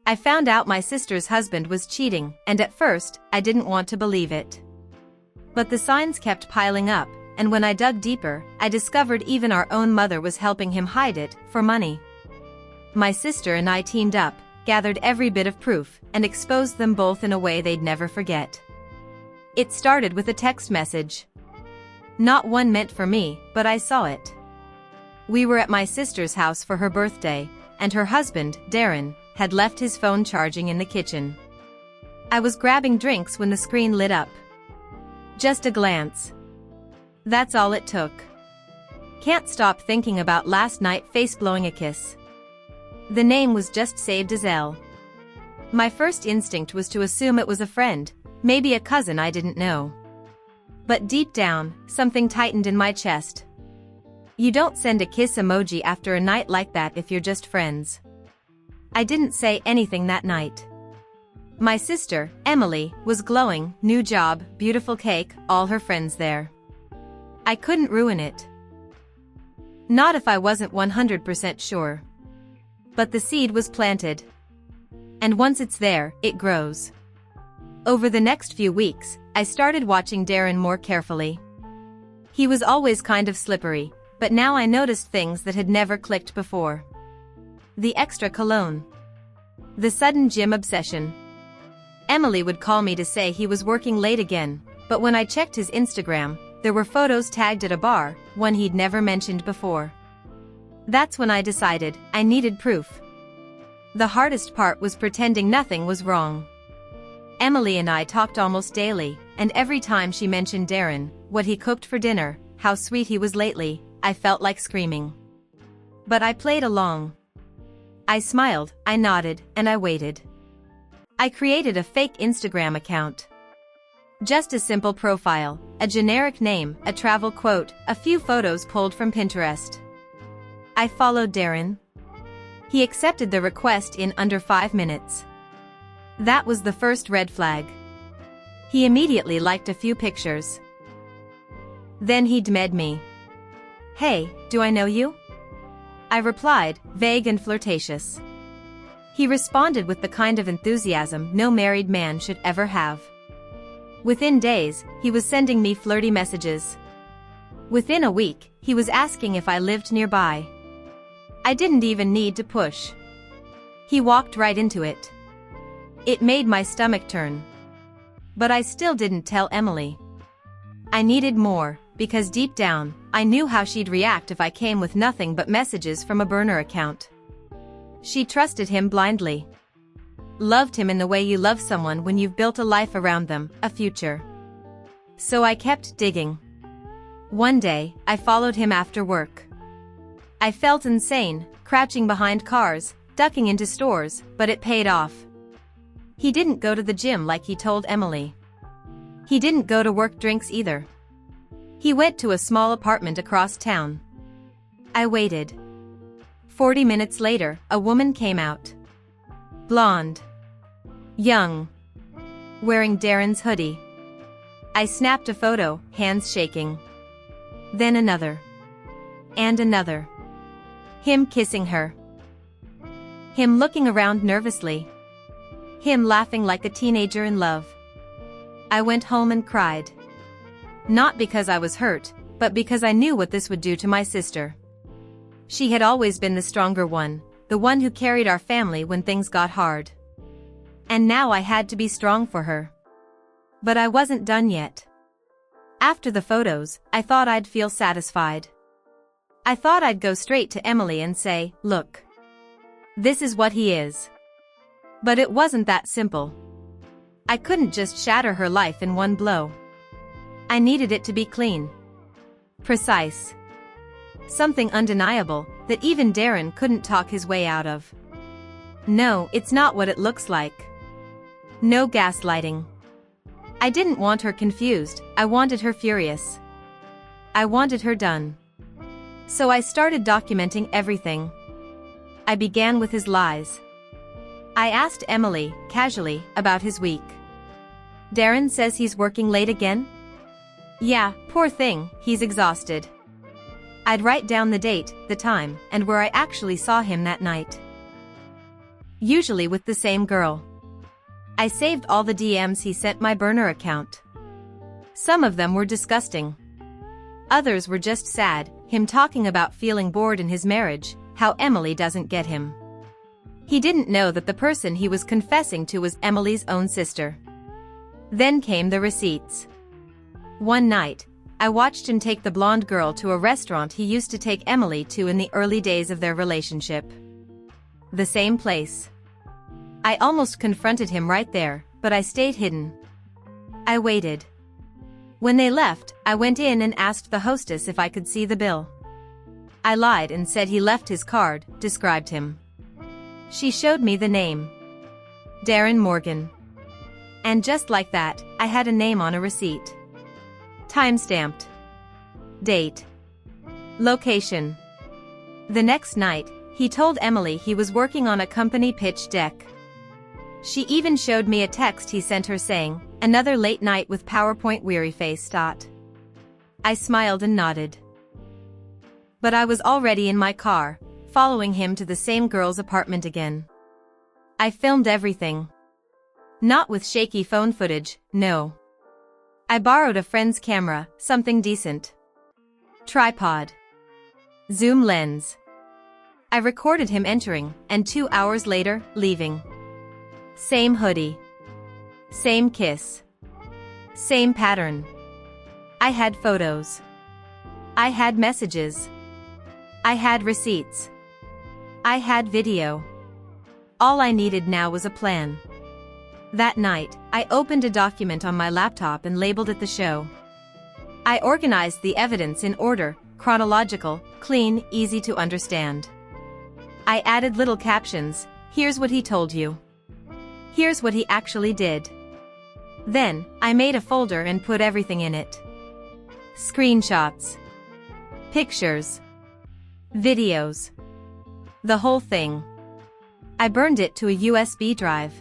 I found out my sister's husband was cheating, and at first, I didn't want to believe it. But the signs kept piling up, and when I dug deeper, I discovered even our own mother was helping him hide it, for money. My sister and I teamed up, gathered every bit of proof, and exposed them both in a way they'd never forget. It started with a text message. Not one meant for me, but I saw it. We were at my sister's house for her birthday, and her husband, Darren, had left his phone charging in the kitchen. I was grabbing drinks when the screen lit up. Just a glance. That's all it took. Can't stop thinking about last night face-blowing a kiss. The name was just saved as L. My first instinct was to assume it was a friend, maybe a cousin I didn't know. But deep down, something tightened in my chest. You don't send a kiss emoji after a night like that if you're just friends. I didn't say anything that night. My sister, Emily, was glowing, new job, beautiful cake, all her friends there. I couldn't ruin it. Not if I wasn't 100% sure. But the seed was planted. And once it's there, it grows. Over the next few weeks, I started watching Darren more carefully. He was always kind of slippery, but now I noticed things that had never clicked before. The extra cologne. The sudden gym obsession. Emily would call me to say he was working late again, but when I checked his Instagram, there were photos tagged at a bar, one he'd never mentioned before. That's when I decided I needed proof. The hardest part was pretending nothing was wrong. Emily and I talked almost daily, and every time she mentioned Darren, what he cooked for dinner, how sweet he was lately, I felt like screaming. But I played along. I smiled, I nodded, and I waited. I created a fake Instagram account. Just a simple profile, a generic name, a travel quote, a few photos pulled from Pinterest. I followed Darren. He accepted the request in under 5 minutes. That was the first red flag. He immediately liked a few pictures. Then he DM'd me. "Hey, do I know you?" I replied, vague and flirtatious. He responded with the kind of enthusiasm no married man should ever have. Within days, he was sending me flirty messages. Within a week, he was asking if I lived nearby. I didn't even need to push. He walked right into it. It made my stomach turn. But I still didn't tell Emily. I needed more, because deep down, I knew how she'd react if I came with nothing but messages from a burner account. She trusted him blindly. Loved him in the way you love someone when you've built a life around them, a future. So I kept digging. One day, I followed him after work. I felt insane, crouching behind cars, ducking into stores, but it paid off. He didn't go to the gym like he told Emily. He didn't go to work drinks either. He went to a small apartment across town. I waited. 40 minutes later, a woman came out. Blonde. Young. Wearing Darren's hoodie. I snapped a photo, hands shaking. Then another. And another. Him kissing her. Him looking around nervously. Him laughing like a teenager in love. I went home and cried. Not because I was hurt, but because I knew what this would do to my sister. She had always been the stronger one, the one who carried our family when things got hard. And now I had to be strong for her. But I wasn't done yet. After the photos, I thought I'd feel satisfied. I thought I'd go straight to Emily and say, "Look. This is what he is." But it wasn't that simple. I couldn't just shatter her life in one blow. I needed it to be clean. Precise. Something undeniable, that even Darren couldn't talk his way out of. No, it's not what it looks like. No gaslighting. I didn't want her confused, I wanted her furious. I wanted her done. So I started documenting everything. I began with his lies. I asked Emily, casually, about his week. "Darren says he's working late again?" "Yeah, poor thing, he's exhausted." I'd write down the date, the time, and where I actually saw him that night. Usually with the same girl. I saved all the DMs he sent my burner account. Some of them were disgusting. Others were just sad, him talking about feeling bored in his marriage, how Emily doesn't get him. He didn't know that the person he was confessing to was Emily's own sister. Then came the receipts. One night, I watched him take the blonde girl to a restaurant he used to take Emily to in the early days of their relationship. The same place. I almost confronted him right there, but I stayed hidden. I waited. When they left, I went in and asked the hostess if I could see the bill. I lied and said he left his card, described him. She showed me the name. Darren Morgan. And just like that, I had a name on a receipt. Time-stamped. Date. Location. The next night, he told Emily he was working on a company pitch deck. She even showed me a text he sent her saying, "Another late night with PowerPoint weary face." I smiled and nodded. But I was already in my car, following him to the same girl's apartment again. I filmed everything. Not with shaky phone footage, no. I borrowed a friend's camera, something decent. Tripod. Zoom lens. I recorded him entering, and 2 hours later, leaving. Same hoodie. Same kiss. Same pattern. I had photos. I had messages. I had receipts. I had video. All I needed now was a plan. That night, I opened a document on my laptop and labeled it the show. I organized the evidence in order, chronological, clean, easy to understand. I added little captions, "Here's what he told you. Here's what he actually did." Then, I made a folder and put everything in it. Screenshots. Pictures. Videos. The whole thing. I burned it to a USB drive.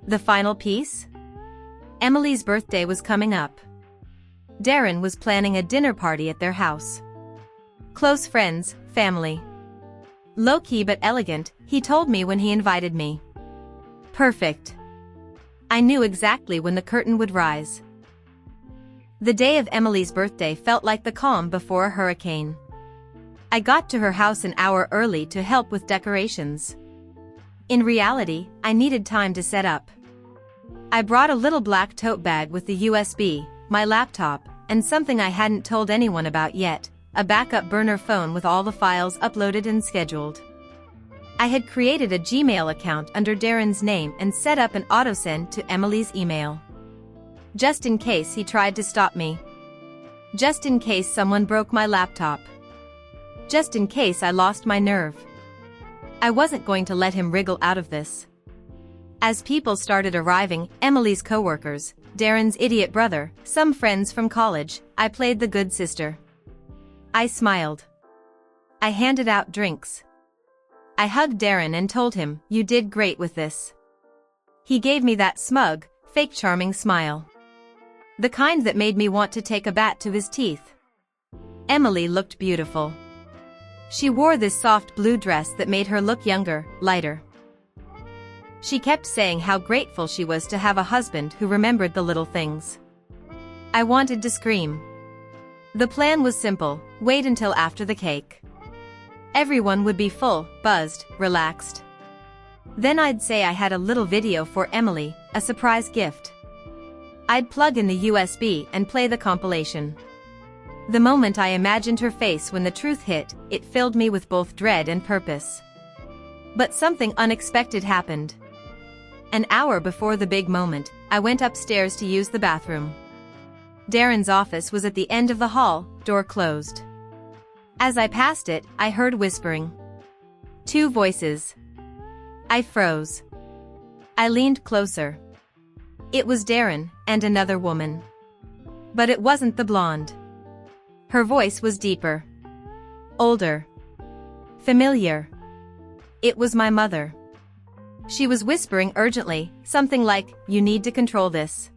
The final piece? Emily's birthday was coming up. Darren was planning a dinner party at their house. Close friends, family. Low-key but elegant, he told me when he invited me. Perfect. I knew exactly when the curtain would rise. The day of Emily's birthday felt like the calm before a hurricane. I got to her house an hour early to help with decorations. In reality, I needed time to set up. I brought a little black tote bag with the USB, my laptop, and something I hadn't told anyone about yet, a backup burner phone with all the files uploaded and scheduled. I had created a Gmail account under Darren's name and set up an autosend to Emily's email. Just in case he tried to stop me. Just in case someone broke my laptop. Just in case I lost my nerve. I wasn't going to let him wriggle out of this. As people started arriving, Emily's coworkers, Darren's idiot brother, some friends from college, I played the good sister. I smiled. I handed out drinks. I hugged Darren and told him, "You did great with this." He gave me that smug, fake charming smile. The kind that made me want to take a bat to his teeth. Emily looked beautiful. She wore this soft blue dress that made her look younger, lighter. She kept saying how grateful she was to have a husband who remembered the little things. I wanted to scream. The plan was simple: wait until after the cake. Everyone would be full, buzzed, relaxed. Then I'd say I had a little video for Emily, a surprise gift. I'd plug in the USB and play the compilation. The moment I imagined her face when the truth hit, it filled me with both dread and purpose. But something unexpected happened. An hour before the big moment, I went upstairs to use the bathroom. Darren's office was at the end of the hall, door closed. As I passed it, I heard whispering. 2 voices. I froze. I leaned closer. It was Darren, and another woman. But it wasn't the blonde. Her voice was deeper. Older. Familiar. It was my mother. She was whispering urgently, something like, "You need to control this.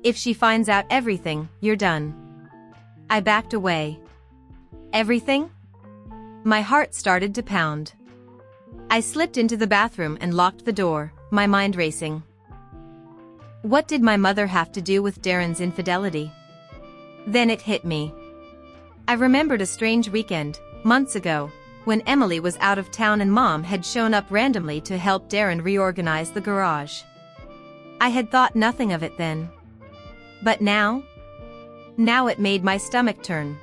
If she finds out everything, you're done." I backed away. Everything? My heart started to pound. I slipped into the bathroom and locked the door, my mind racing. What did my mother have to do with Darren's infidelity? Then it hit me. I remembered a strange weekend, months ago, when Emily was out of town and Mom had shown up randomly to help Darren reorganize the garage. I had thought nothing of it then. But now? Now it made my stomach turn.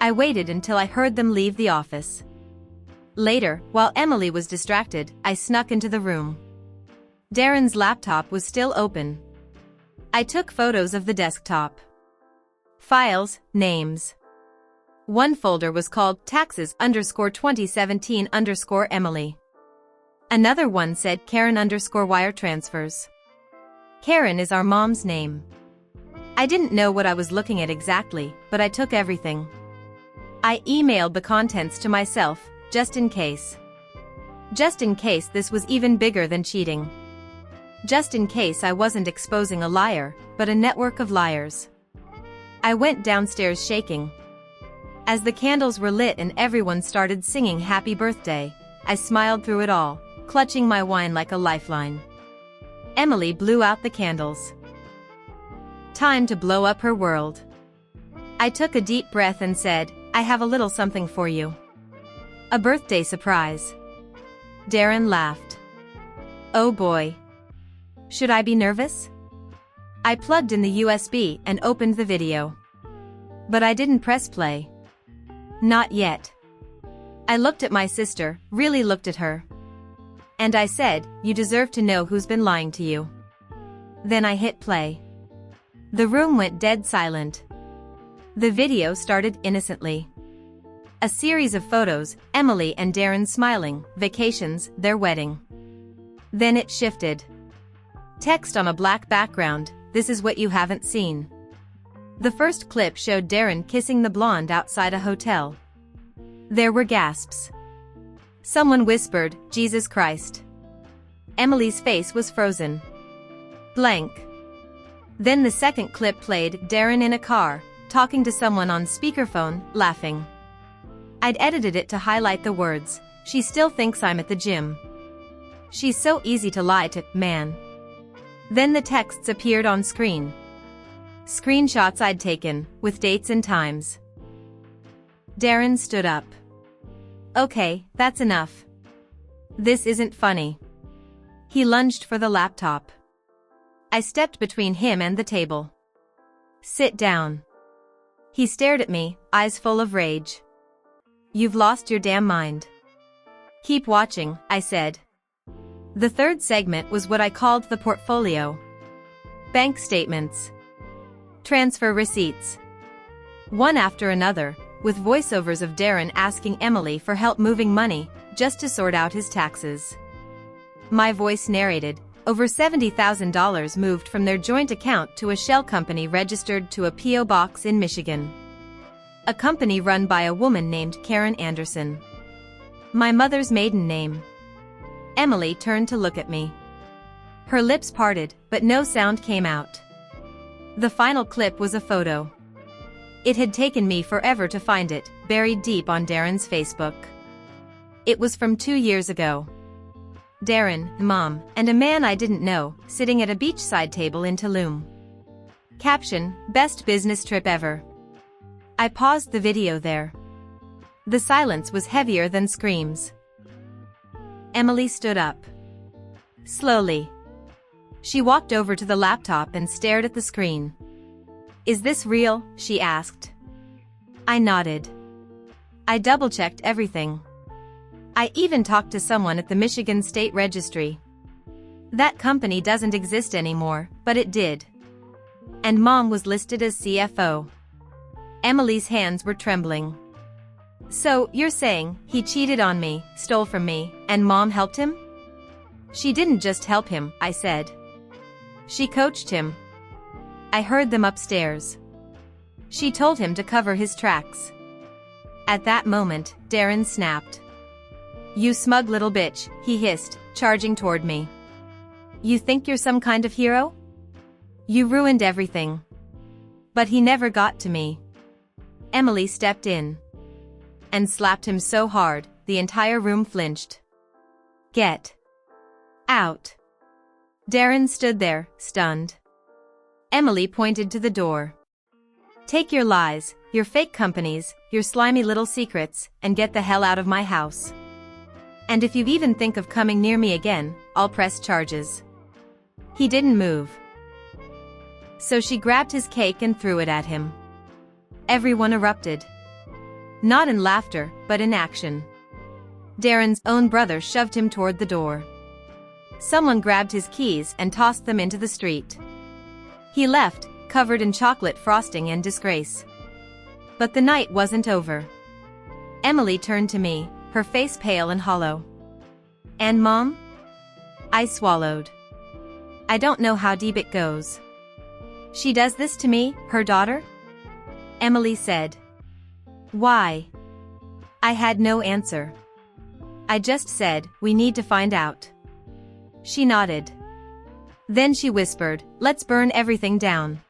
I waited until I heard them leave the office. Later, while Emily was distracted, I snuck into the room. Darren's laptop was still open. I took photos of the desktop. Files, names. One folder was called taxes_2017_Emily. Another one said Karen_wire transfers. Karen is our mom's name. I didn't know what I was looking at exactly, but I took everything. I emailed the contents to myself, just in case. Just in case this was even bigger than cheating. Just in case I wasn't exposing a liar, but a network of liars. I went downstairs shaking. As the candles were lit and everyone started singing happy birthday, I smiled through it all, clutching my wine like a lifeline. Emily blew out the candles. Time to blow up her world. I took a deep breath and said, I have a little something for you. A birthday surprise. Darren laughed. Oh boy. Should I be nervous? I plugged in the USB and opened the video. But I didn't press play. Not yet. I looked at my sister, really looked at her. And I said, you deserve to know who's been lying to you. Then I hit play. The room went dead silent. The video started innocently. A series of photos, Emily and Darren smiling, vacations, their wedding. Then it shifted. Text on a black background, this is what you haven't seen. The first clip showed Darren kissing the blonde outside a hotel. There were gasps. Someone whispered, Jesus Christ. Emily's face was frozen. Blank. Then the second clip played, Darren in a car, talking to someone on speakerphone, laughing. I'd edited it to highlight the words, she still thinks I'm at the gym. She's so easy to lie to, man. Then the texts appeared on screen. Screenshots I'd taken, with dates and times. Darren stood up. Okay, that's enough. This isn't funny. He lunged for the laptop. I stepped between him and the table. Sit down. He stared at me, eyes full of rage. You've lost your damn mind. Keep watching, I said. The third segment was what I called the portfolio. Bank statements. Transfer receipts. One after another, with voiceovers of Darren asking Emily for help moving money, just to sort out his taxes. My voice narrated, over $70,000 moved from their joint account to a shell company registered to a P.O. box in Michigan. A company run by a woman named Karen Anderson. My mother's maiden name. Emily turned to look at me. Her lips parted, but no sound came out. The final clip was a photo. It had taken me forever to find it, buried deep on Darren's Facebook. It was from 2 years ago. Darren, Mom, and a man I didn't know, sitting at a beachside table in Tulum. Caption, best business trip ever. I paused the video there. The silence was heavier than screams. Emily stood up. Slowly. She walked over to the laptop and stared at the screen. Is this real? She asked. I nodded. I double-checked everything. I even talked to someone at the Michigan State Registry. That company doesn't exist anymore, but it did. And Mom was listed as CFO. Emily's hands were trembling. So, you're saying, he cheated on me, stole from me, and Mom helped him? She didn't just help him, I said. She coached him. I heard them upstairs. She told him to cover his tracks. At that moment, Darren snapped. You smug little bitch, he hissed, charging toward me. You think you're some kind of hero? You ruined everything. But he never got to me. Emily stepped in. And slapped him so hard, the entire room flinched. Get out. Darren stood there, stunned. Emily pointed to the door. Take your lies, your fake companies, your slimy little secrets, and get the hell out of my house. And if you even think of coming near me again, I'll press charges. He didn't move. So she grabbed his cake and threw it at him. Everyone erupted. Not in laughter, but in action. Darren's own brother shoved him toward the door. Someone grabbed his keys and tossed them into the street. He left, covered in chocolate frosting and disgrace. But the night wasn't over. Emily turned to me, her face pale and hollow. And Mom? I swallowed. I don't know how deep it goes. She does this to me, her daughter? Emily said. Why? I had no answer. I just said, we need to find out. She nodded. Then she whispered, let's burn everything down.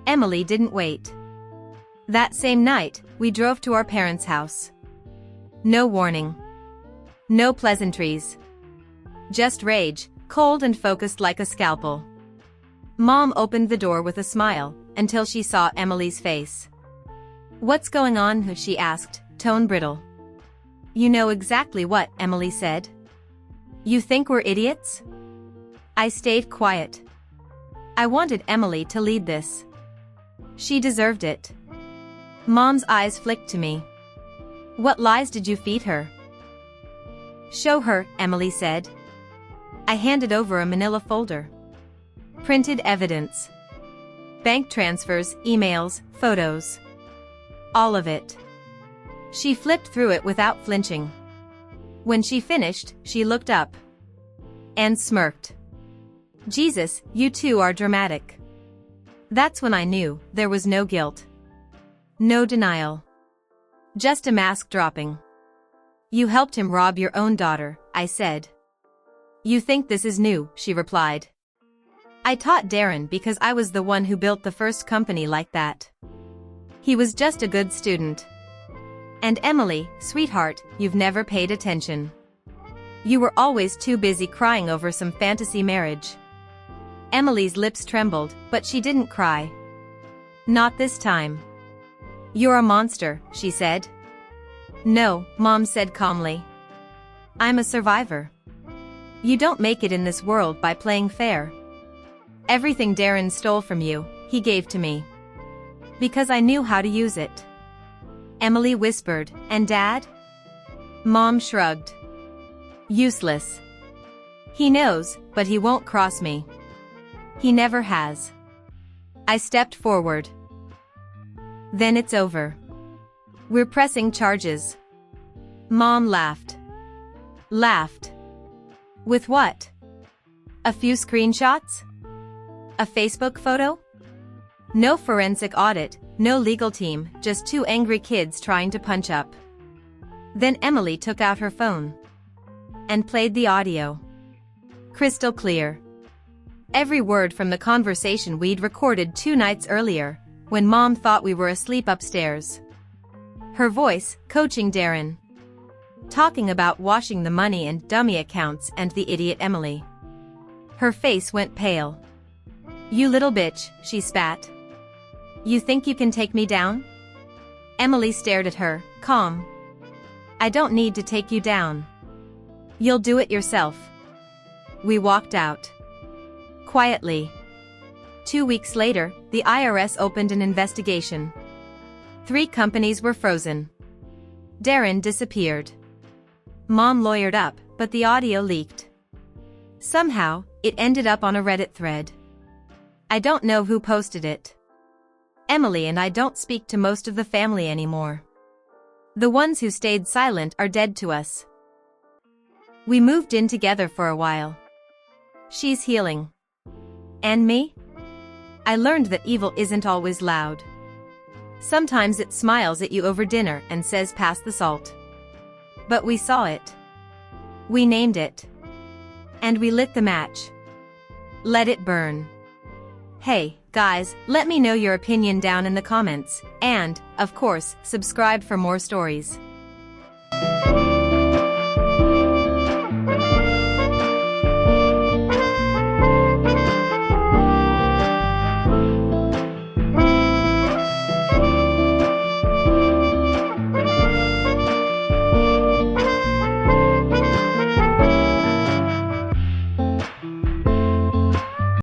Emily didn't wait. That same night, we drove to our parents' house. No warning. No pleasantries. Just rage, cold and focused like a scalpel. Mom opened the door with a smile, until she saw Emily's face. What's going on? She asked, tone brittle. You know exactly what, Emily said. You think we're idiots? I stayed quiet. I wanted Emily to lead this. She deserved it. Mom's eyes flicked to me. What lies did you feed her? Show her, Emily said. I handed over a manila folder. Printed evidence. Bank transfers, emails, photos. All of it. She flipped through it without flinching. When she finished, she looked up. And smirked. Jesus, you two are dramatic. That's when I knew there was no guilt. No denial. Just a mask dropping. You helped him rob your own daughter, I said. You think this is new, she replied. I taught Darren because I was the one who built the first company like that. He was just a good student. And Emily, sweetheart, you've never paid attention. You were always too busy crying over some fantasy marriage. Emily's lips trembled, but she didn't cry. Not this time. You're a monster, she said. No, Mom said calmly. I'm a survivor. You don't make it in this world by playing fair. Everything Darren stole from you, he gave to me. Because I knew how to use it. Emily whispered, and Dad? Mom shrugged. Useless. He knows, but he won't cross me. He never has. I stepped forward. Then it's over. We're pressing charges. Mom laughed. Laughed. With what? A few screenshots? A Facebook photo? No forensic audit, no legal team, just two angry kids trying to punch up. Then Emily took out her phone. And played the audio. Crystal clear. Every word from the conversation we'd recorded 2 nights earlier, when Mom thought we were asleep upstairs. Her voice, coaching Darren. Talking about washing the money and dummy accounts and the idiot Emily. Her face went pale. You little bitch, she spat. You think you can take me down? Emily stared at her, calm. I don't need to take you down. You'll do it yourself. We walked out. Quietly. 2 weeks later, the IRS opened an investigation. 3 companies were frozen. Darren disappeared. Mom lawyered up, but the audio leaked. Somehow, it ended up on a Reddit thread. I don't know who posted it. Emily and I don't speak to most of the family anymore. The ones who stayed silent are dead to us. We moved in together for a while. She's healing. And me? I learned that evil isn't always loud. Sometimes it smiles at you over dinner and says pass the salt. But we saw it. We named it. And we lit the match. Let it burn. Hey, guys, let me know your opinion down in the comments, and, of course, subscribe for more stories.